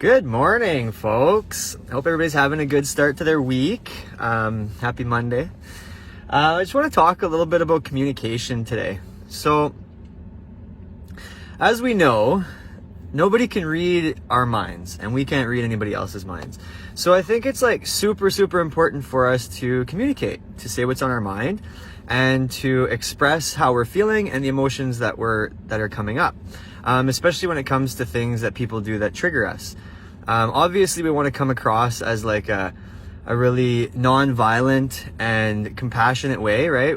Good morning, folks. Hope everybody's having a good start to their week. Happy Monday. I just want to talk a little bit about communication today. So, as we know, nobody can read our minds, and we can't read anybody else's minds. So I think it's like super important for us to communicate, to say what's on our mind, and to express how we're feeling and the emotions that are coming up. Especially when it comes to things that people do that trigger us. Obviously, we want to come across as like a really non-violent and compassionate way, right?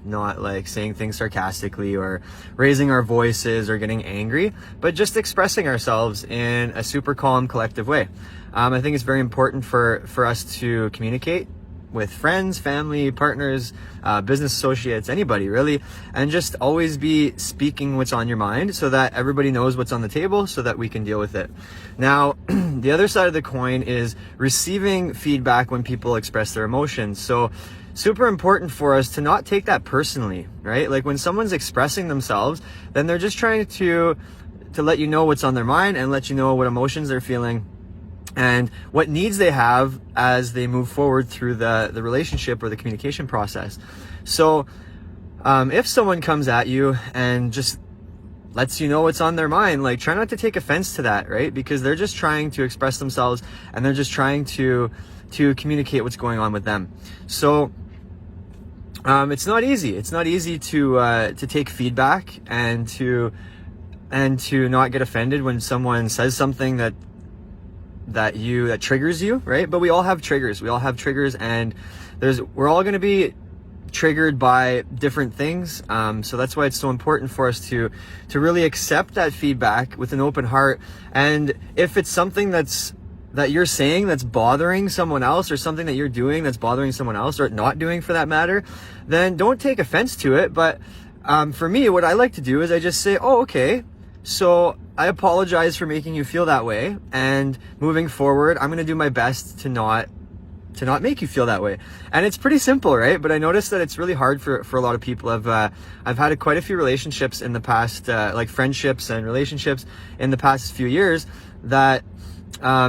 Not like saying things sarcastically or raising our voices or getting angry, but just expressing ourselves in a super calm, collective way. I think it's very important for us to communicate with friends, family, partners, business associates, anybody really, and just always be speaking what's on your mind so that everybody knows what's on the table so that we can deal with it. Now, the other side of the coin is receiving feedback when people express their emotions. So super important for us to not take that personally, right? Like when someone's expressing themselves, then they're just trying to let you know what's on their mind and let you know what emotions they're feeling and what needs they have as they move forward through the relationship or the communication process. So if someone comes at you and just lets you know what's on their mind, like try not to take offense to that, right? Because they're just trying to express themselves and they're just trying to communicate what's going on with them. So it's not easy. It's not easy to take feedback and to not get offended when someone says something that triggers you, right? But we all have triggers. And we're all going to be triggered by different things. So that's why it's so important for us to really accept that feedback with an open heart. And if it's something that you're saying that's bothering someone else, or something that you're doing that's bothering someone else, or not doing for that matter, then don't take offense to it. But for me, what I like to do is I just say, oh, okay, so I apologize for making you feel that way, and moving forward, I'm going to do my best to not make you feel that way. And it's pretty simple, right? But I noticed that it's really hard for a lot of people. I've had quite a few relationships in the past, like friendships and relationships in the past few years, that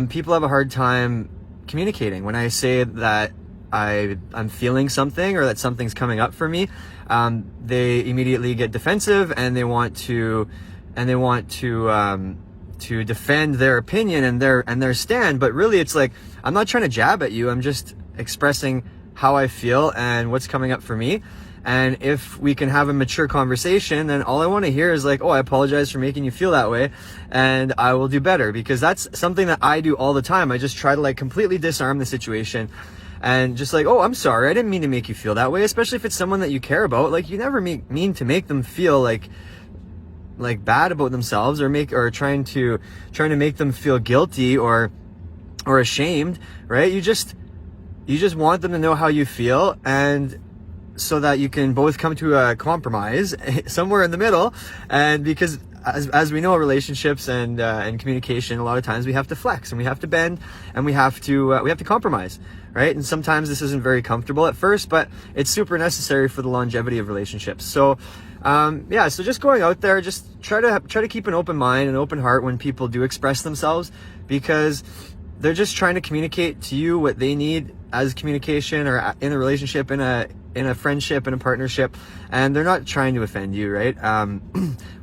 people have a hard time communicating. When I say that I'm feeling something or that something's coming up for me, they immediately get defensive and they want to defend their opinion and their stand. But really, it's like, I'm not trying to jab at you. I'm just expressing how I feel and what's coming up for me. And if we can have a mature conversation, then all I want to hear is like, oh, I apologize for making you feel that way, and I will do better. Because that's something that I do all the time. I just try to like completely disarm the situation and just like, oh, I'm sorry, I didn't mean to make you feel that way. Especially if it's someone that you care about. Like, you never mean to make them feel like bad about themselves, or trying to make them feel guilty or ashamed, right? You just want them to know how you feel, and so that you can both come to a compromise somewhere in the middle. And because as we know, relationships and communication, a lot of times we have to flex and we have to bend and we have to compromise, right? And sometimes this isn't very comfortable at first, but it's super necessary for the longevity of relationships. So so just going out there, just try to keep an open mind and open heart when people do express themselves, because they're just trying to communicate to you what they need as communication, or in a relationship, in a friendship, in a partnership, and they're not trying to offend you, right?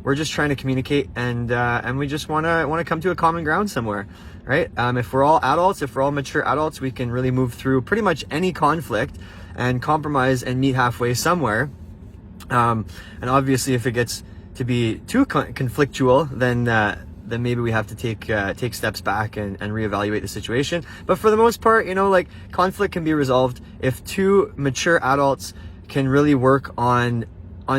We're just trying to communicate, and we just want to come to a common ground somewhere, right? If we're all adults, if we're all mature adults, we can really move through pretty much any conflict and compromise and meet halfway somewhere. And obviously, if it gets to be too conflictual, then maybe we have to take steps back and reevaluate the situation. But for the most part, like, conflict can be resolved if two mature adults can really work on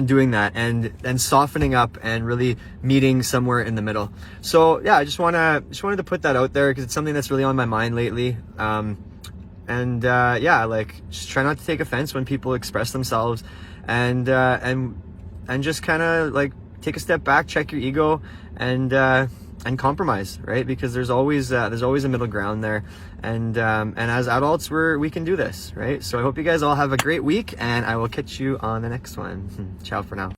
doing that and softening up and really meeting somewhere in the middle. So yeah, I just wanted to put that out there because it's something that's really on my mind lately. Just try not to take offense when people express themselves, and just kind of like take a step back, check your ego, and compromise, right? Because there's always a middle ground there, and as adults, we can do this, right? So I hope you guys all have a great week, and I will catch you on the next one. Ciao for now.